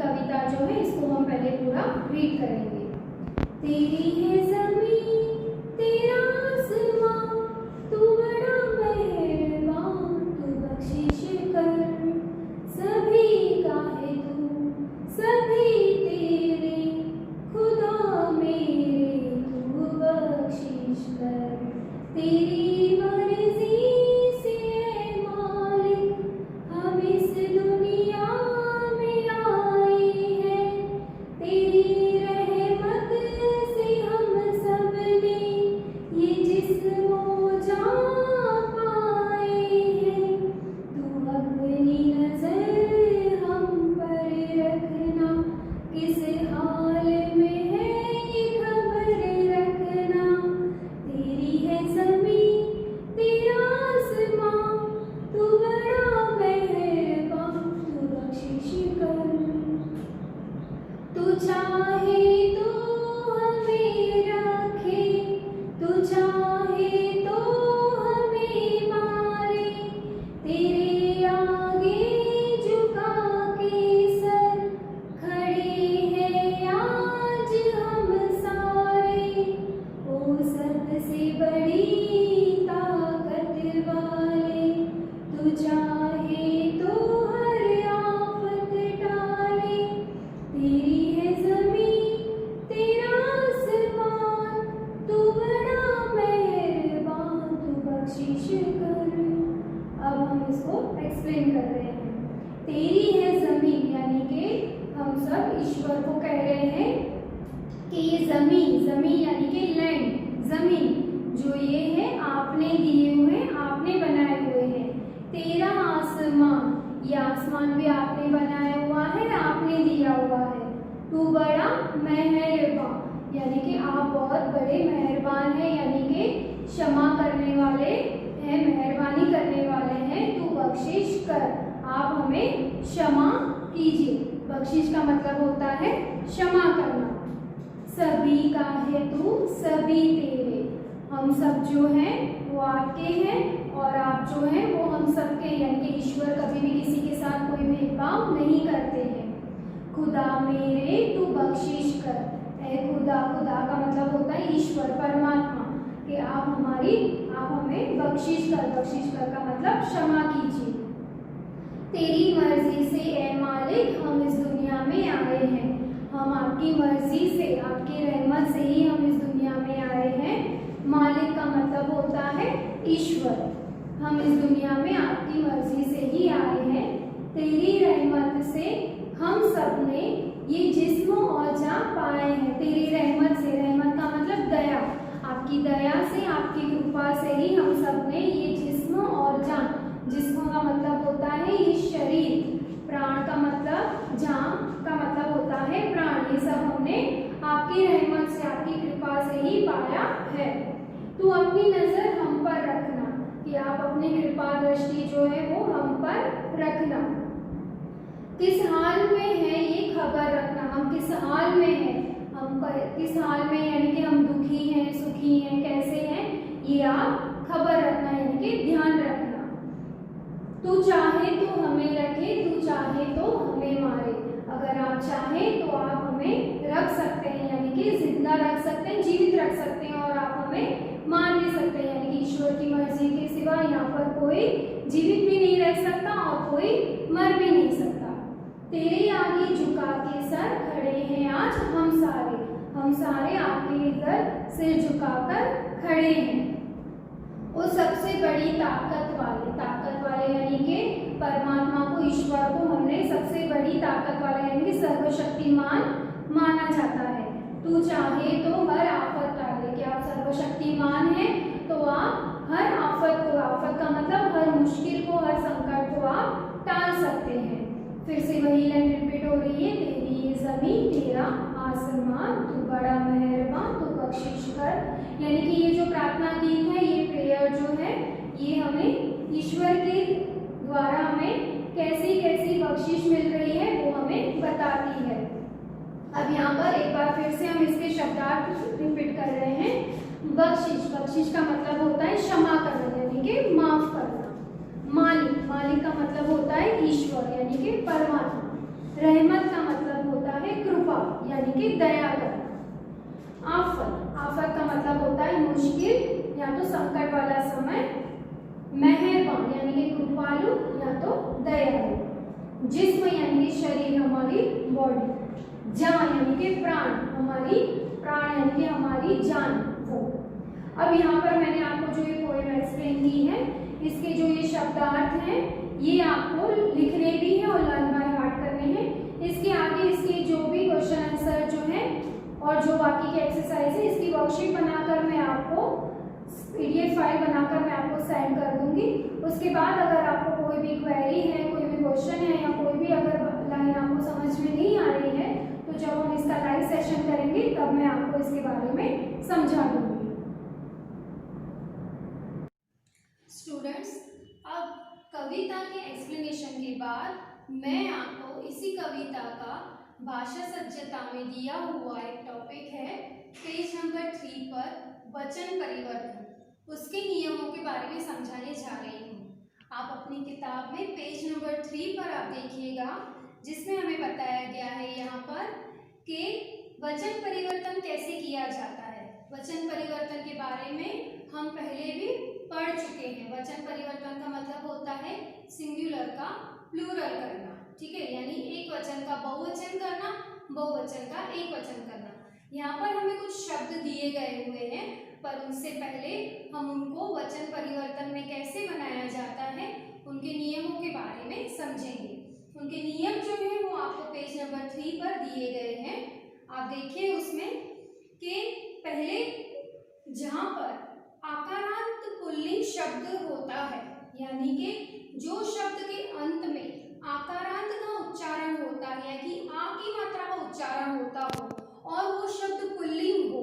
कविता जो है इसको हम पहले पूरा रीड करेंगे। तेरी है ज़मीं तेरा आसमां, तू बड़ा मेहरबान, तू बख्शिश कर, सभी का है तू, सभी तेरे, खुदा मेरे तू बख्शिश कर। तेरी मर्जी से है मालिक हम इस दुनिया में आए हैं, तेरी रहमत से हम सब ने ये जिस्म जान पाए हैं। तू अपनी नजर हम पर रखना, किस हाल में है ये खबर रखना। तेरी है ज़मीं तेरा आसमां, तू बड़ा मेहरबान, तू बख्शिश कर। तू चाहे तो हमें रखे, तू चाहे तो हमें मारे, तेरे आगे झुका के सर खड़े हैं आज हम सारे। ओ सबसे बड़ी ताकत वाले, तू चाहे तो हर आफत टाले। तेरी है ज़मीं तेरा आसमान, तू बड़ा मेहरबान, तू बख्शिश कर। अब हम इसको एक्सप्लेन कर रहे हैं। तेरी है ज़मीन यानी कि हम सब ईश्वर को कह रहे हैं कि ये ज़मीन, ज़मीन यानी कि लैंड, ज़मीन जो ये है आपने दिए हुए, आपने बनाए हुए हैं। तेरा आसमान, ये आसमान भी आपने बनाया हुआ है, आपने दिया हुआ है। तू बड़ा मेहरबान यानी कि आप बहुत बड़े मेहरबान हैं, यानी कि क्षमा करने वाले हैं, मेहरबानी करने वाले हैं। तू बख्शिश कर, आप हमें क्षमा कीजिए। बख्शिश का मतलब होता है क्षमा करना। सभी का है तू, सभी तेरे, हम सब जो हैं वो आपके हैं और आप जो हैं वो हम सबके, यानी कि ईश्वर कभी भी किसी के साथ कोई भेदभाव नहीं करते हैं। खुदा मेरे तू बख्शिश कर, ऐ खुदा, खुदा का मतलब होता है ईश्वर, परमात्मा, कि आप हमें बख्शिश कर का मतलब क्षमा कीजिए। तेरी मर्जी से ऐ मालिक हम इस दुनिया में आए हैं, हम आपकी मर्जी से, आपकी रहमत से ही हम इस दुनिया में आए हैं। मालिक का मतलब होता है ईश्वर, हम इस दुनिया में आपकी मर्जी से ही आए हैं। तेरी रहमत से हम सब ने ये जिस्म और जान पाए हैं। तेरी रहमत से, रहमत का मतलब दया, आपकी दया से, आपकी कृपा से ही हम सब ने ये जिस्म और जान, जिस्म का मतलब होता है ये शरीर, प्राण का मतलब, जान का मतलब होता है प्राण, ये सब हमने आपकी रहमत से, आपकी कृपा से ही पाया है। तू अपनी नजर हम पर रखना, कि आप अपनी कृपा दृष्टि जो है वो हम पर रखना। किस हाल में है ये खबर रखना, हम किस हाल में हैं, हम किस हाल में, यानी कि हम दुखी हैं, सुखी हैं, कैसे हैं, ये आप खबर रखना, यानी कि ध्यान रखना। तू चाहे तो हमें रखे, तू चाहे तो हमें मारे, अगर आप चाहें तो आप हमें रख सकते हैं, यानी कि जिंदा रख सकते हैं, जीवित रख सकते हैं, और आप हमें मार भी सकते हैं, यानी कि ईश्वर की मर्जी के सिवा यहाँ पर कोई जीवित भी नहीं रह सकता और कोई मर भी नहीं सकता। तेरे आगे झुका के सर खड़े हैं आज हम सारे आपके इधर सिर झुकाकर खड़े हैं। वो सबसे बड़ी ताकत वाले यानी कि परमात्मा को, ईश्वर को हमने सबसे बड़ी ताकत वाला यानी कि सर्वशक्तिमान माना जाता है। तू चाहे तो हर आफत टाले, कि आप सर्वशक्तिमान हैं तो आप हर आफत को, आफत का मतलब हर मुश्किल को, हर संकट को आप टाल सकते हैं। फिर से वही लाइन रिपीट हो रही है, तेरी ये ज़मीं तेरा आसमान, तू बड़ा मेहरबान, तू बख्शिश कर। यानी कि ये जो प्रार्थना गीत है, ये प्रेयर जो है, ये हमें ईश्वर के द्वारा हमें कैसी कैसी बख्शिश मिल रही है वो हमें बताती है। अब यहाँ पर एक बार फिर से हम इसके शब्दार्थ रिपीट कर रहे हैं। बख्शिश का मतलब होता है क्षमा करना, यानी कि माफ करना। मालिक का मतलब होता है ईश्वर, यानी कि परमात्मा। रहमत का मतलब यानी कि दया करना। आफत, आफत का मतलब होता है मुश्किल या तो संकट वाला समय। मेहरबान यानी कि कृपालु या तो दयालु। जिस्म यानी कि शरीर, हमारी बॉडी। जान यानी कि प्राण, हमारी प्राण यानी कि हमारी जान, वो। अब यहाँ पर मैंने आपको जो ये पोएम एक्सप्लेन की है, इसके जो ये शब्दार्थ हैं ये आपको लिखने भी है और लर्न बाय हार्ट करने हैं। इसके आगे इसके जो भी क्वेश्चन आंसर जो है और जो बाकी के एक्सरसाइज है, इसकी वर्कशीट बनाकर मैं आपको PDF फाइल बनाकर मैं आपको सेंड कर दूंगी। उसके बाद अगर आपको कोई भी क्वेरी है, कोई भी क्वेश्चन है या कोई भी अगर लाइन आपको समझ में नहीं आ रही है, तो जब हम इसका लाइव सेशन करेंगे तब मैं आपको इसके बारे में समझा दूंगी। स्टूडेंट्स, अब कविता के एक्सप्लेनेशन के बाद मैं आपको इसी कविता का भाषा सज्जता में दिया हुआ एक टॉपिक है पेज नंबर 3 पर वचन परिवर्तन, उसके नियमों के बारे में समझाने जा रही हूँ। आप अपनी किताब में पेज नंबर 3 पर आप देखिएगा, जिसमें हमें बताया गया है यहाँ पर कि वचन परिवर्तन कैसे किया जाता है। वचन परिवर्तन के बारे में हम पहले भी पढ़ चुके हैं। वचन परिवर्तन का मतलब होता है सिंगुलर का प्लूरल करना, ठीक है, यानी एक वचन का बहुवचन करना, बहुवचन का एक वचन करना। यहाँ पर हमें कुछ शब्द दिए गए हुए हैं, पर उससे पहले हम उनको वचन परिवर्तन में कैसे बनाया जाता है उनके नियमों के बारे में समझेंगे। उनके नियम जो है वो आपको पेज नंबर 3 पर दिए गए हैं। आप देखिए उसमें कि पहले जहाँ पर आकारांत पुल्लिंग शब्द होता है, यानी कि जो शब्द के अंत में आकारांत का उच्चारण होता है कि आ की मात्रा का उच्चारण होता हो और वो शब्द पुल्लिंग हो,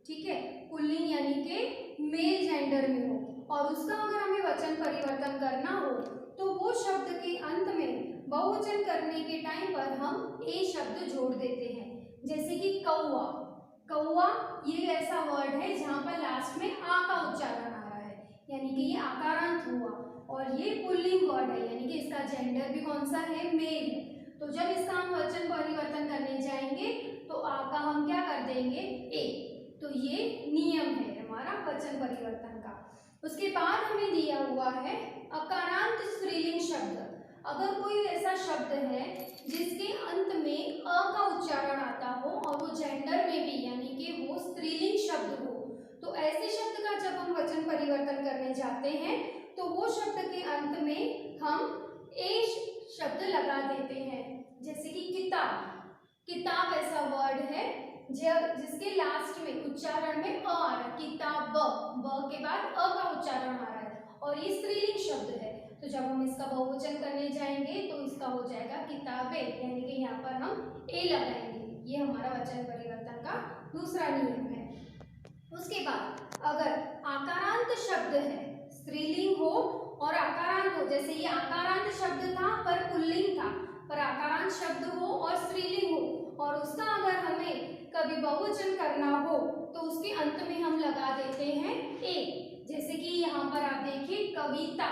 ठीक है, पुल्लिंग यानी कि मेल जेंडर में हो, और उसका अगर हमें वचन परिवर्तन करना हो तो वो शब्द के अंत में बहुवचन करने के टाइम पर हम ए शब्द जोड़ देते हैं। जैसे कि कौआ, कौआ ये ऐसा वर्ड है जहाँ पर लास्ट में आ का उच्चारण आ रहा है, यानी कि ये आकारांत हुआ, और ये पुल्लिंग वर्ड है, यानी कि इसका जेंडर भी कौन सा है, मेल है। तो जब इसका हम वचन परिवर्तन करने जाएंगे तो आ का हम क्या कर देंगे, ए। तो ये नियम है हमारा वचन परिवर्तन का। उसके बाद हमें दिया हुआ है अकारांत स्त्रीलिंग शब्द। अगर कोई ऐसा शब्द है जिसके अंत में अ का उच्चारण आता हो और वो जेंडर में भी यानी कि वो स्त्रीलिंग शब्द हो, तो ऐसे शब्द का जब हम वचन परिवर्तन करने जाते हैं तो वो शब्द के अंत में हम ए शब्द लगा देते हैं। जैसे कि किताब, किताब ऐसा वर्ड है जिसके लास्ट में उच्चारण में अ आ रहा है, किताब, ब के बाद अ का उच्चारण आ रहा है और ये स्त्रीलिंग शब्द है। तो जब हम इसका बहुवचन करने जाएंगे तो इसका हो जाएगा किताबें, यानी कि यहाँ पर हम ए लगाएंगे। ये हमारा वचन परिवर्तन का दूसरा नियम है। उसके बाद अगर आकारांत शब्द है, स्त्रीलिंग हो और आकारांत हो, जैसे ये आकारांत शब्द था पर पुल्लिंग था, पर आकारांत शब्द हो और स्त्रीलिंग हो और उसका अगर हमें कभी बहुवचन करना हो तो उसके अंत में हम लगा देते हैं ए। जैसे कि यहाँ पर आप देखिए कविता,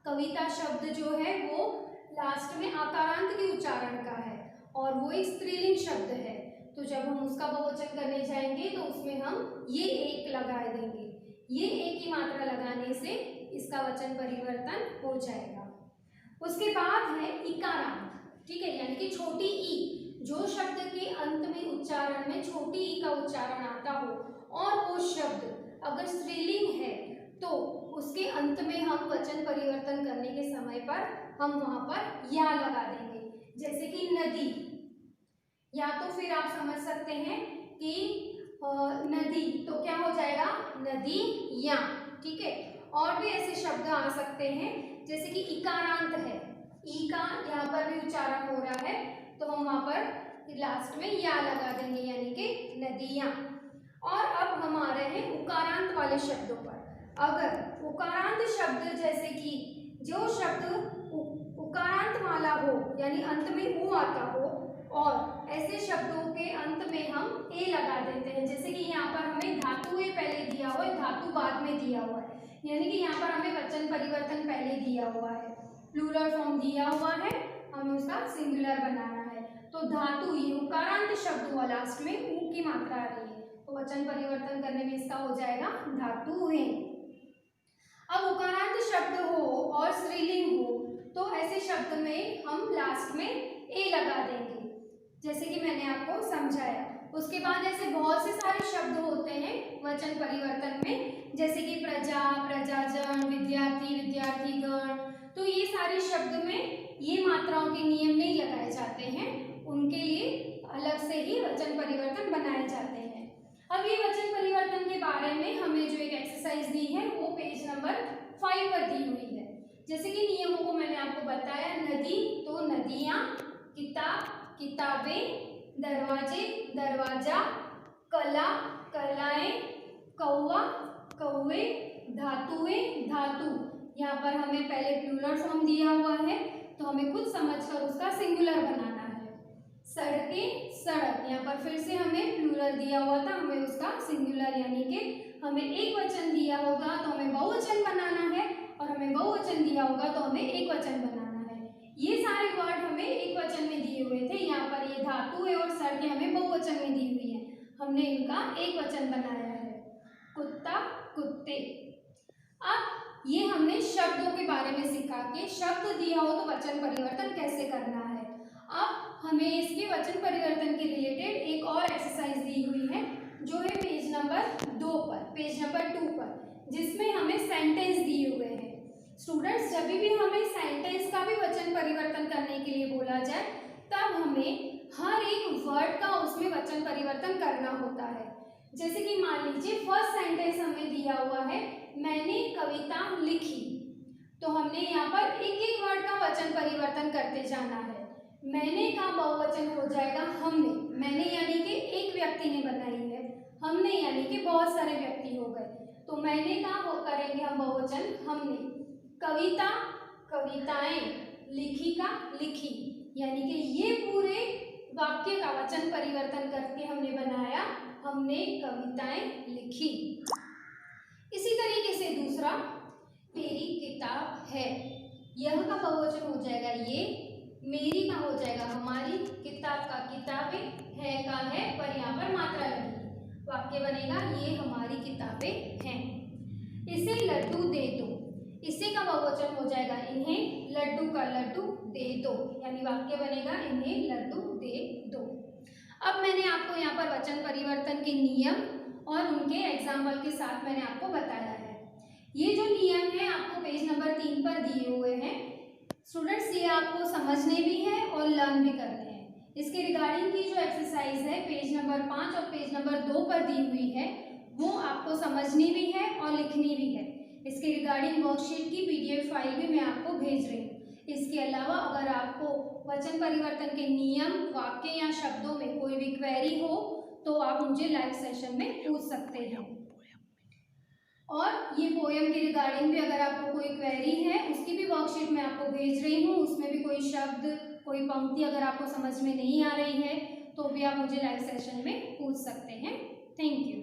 कविता शब्द जो है वो लास्ट में आकारांत के उच्चारण का है और वो एक स्त्रीलिंग शब्द है। तो जब हम उसका बहुवचन करने जाएंगे तो उसमें हम ये एक लगा देंगे। ये एक की मात्रा लगाने से इसका वचन परिवर्तन हो जाएगा। उसके बाद है इकारांत, ठीक है, यानी कि छोटी ई, जो शब्द के अंत में उच्चारण में छोटी ई का उच्चारण आता हो और वो शब्द अगर स्त्रीलिंग है तो उसके अंत में हम वचन परिवर्तन करने के समय पर हम वहां पर या लगा देंगे। जैसे कि नदी, या तो फिर आप समझ सकते हैं कि नदी, तो क्या हो जाएगा नदी या, ठीक है। और भी ऐसे शब्द आ सकते हैं जैसे कि इकारांत है, ई का यहाँ पर भी उच्चारण हो रहा है तो हम वहां पर लास्ट में या लगा देंगे, यानी कि नदियां। और अब हम आ रहे हैं उकारांत वाले शब्दों पर। अगर उकारांत शब्द जैसे कि जो शब्द उकारांत वाला हो यानी अंत में ऊ आता हो और ऐसे शब्दों के अंत में हम ए लगा देते हैं। जैसे कि यहाँ पर हमें धातु ए पहले दिया हुआ है, धातु बाद में दिया हुआ है, यानी कि यहाँ पर हमें वचन परिवर्तन पहले दिया हुआ है, प्लूरल फॉर्म दिया हुआ है, हमें उसका सिंगुलर बनाना है। तो धातु, ये उकारांत शब्द हुआ, लास्ट में ऊ की मात्रा आ रही है, तो वचन परिवर्तन करने में इसका हो जाएगा धातुएं। अब उकारांत शब्द हो और स्त्रीलिंग हो तो ऐसे शब्द में हम लास्ट में ए लगा देंगे, जैसे कि मैंने आपको समझाया। उसके बाद ऐसे बहुत से सारे शब्द होते हैं वचन परिवर्तन में, जैसे कि प्रजा, प्रजाजन, विद्यार्थी, विद्यार्थीगण। तो ये सारे शब्द में ये मात्राओं के नियम नहीं लगाए जाते हैं, उनके लिए अलग से ही वचन परिवर्तन बनाए जाते हैं। अब ये वचन परिवर्तन के बारे में हमें जो एक एक्सरसाइज दी है वो पेज नंबर 5 पर दी हुई है। जैसे कि नियमों को मैंने आपको बताया, नदी तो नदियाँ, किताब, किताबें, दरवाजे, दरवाजा, कला, कलाएं, कौवा, कौवे, धातुएं, धातु। यहाँ पर हमें पहले प्लूरल फॉर्म दिया हुआ है तो हमें खुद समझकर उसका सिंगुलर बनाना है। सड़कें, सड़क, यहाँ पर फिर से हमें प्लूरल दिया हुआ था, हमें उसका सिंगुलर यानी कि हमें एक वचन दिया होगा तो हमें बहुवचन बनाना है, और हमें बहुवचन दिया होगा तो हमें एक वचन बनाना है। ये सारे वर्ड हमें एक वचन में दिए हुए थे, यहाँ पर ये धातुएं और सड़कें हमें बहुवचन में दी हुई है, हमने इनका एक वचन बनाया है। कुत्ता, कुत्ते। अब ये हमने शब्दों के बारे में सीखा कि शब्द दिया हो तो वचन परिवर्तन कैसे करना है। अब हमें इसके वचन परिवर्तन के रिलेटेड एक और एक्सरसाइज दी हुई है जो है पेज नंबर 2 पर, पेज नंबर 2 पर, जिसमें हमें सेंटेंस दिए हुए हैं। स्टूडेंट्स, जब भी हमें सेंटेंस का भी वचन परिवर्तन करने के लिए बोला जाए तब हमें हर एक वर्ड का उसमें वचन परिवर्तन करना होता है। जैसे कि मान लीजिए फर्स्ट सेंटेंस हमें दिया हुआ है, मैंने कविता लिखी, तो हमने यहाँ पर एक एक वर्ड का वचन परिवर्तन करते जाना है। मैंने का बहुवचन हो जाएगा हमने, मैंने यानी कि एक व्यक्ति ने बनाई है, हमने यानी कि बहुत सारे व्यक्ति हो गए, तो मैंने का करेंगे हम बहुवचन हमने। कविता, कविताएं, लिखी का लिखी, यानी कि ये पूरे वाक्य का वचन परिवर्तन करके हमने बनाया हमने कविताएं लिखी। इसी तरीके से दूसरा, तेरी किताब है, यह का बहुवचन हो जाएगा ये, मेरी का हो जाएगा हमारी, किताब का किताबें, है का है पर यहाँ पर मात्रा लगेगी, वाक्य बनेगा ये हमारी किताबें हैं। इसे लड्डू दे दो, इसे का बहुवचन हो जाएगा इन्हें, लड्डू का लड्डू दे दो, यानी वाक्य बनेगा इन्हें लड्डू दे दो। अब मैंने आपको यहाँ पर वचन परिवर्तन के नियम और उनके एग्जाम्पल के साथ मैंने आपको बताया है। ये जो नियम है आपको पेज नंबर 3 पर दिए हुए हैं। स्टूडेंट्स, ये आपको समझने भी है और लर्न भी करने हैं। इसके रिगार्डिंग की जो एक्सरसाइज है पेज नंबर 5 और पेज नंबर 2 पर दी हुई है वो आपको समझनी भी है और लिखनी भी है। इसके रिगार्डिंग वर्कशीट की PDF फाइल भी मैं आपको भेज रही हूँ। इसके अलावा अगर आपको वचन परिवर्तन के नियम, वाक्य या शब्दों में कोई भी क्वेरी हो तो आप मुझे लाइव सेशन में पूछ सकते हैं। और ये पोएम के रिगार्डिंग भी अगर आपको कोई क्वेरी है उसकी भी वर्कशीट मैं आपको भेज रही हूँ। उसमें भी कोई शब्द, कोई पंक्ति अगर आपको समझ में नहीं आ रही है तो भी आप मुझे लाइव सेशन में पूछ सकते हैं। Thank you.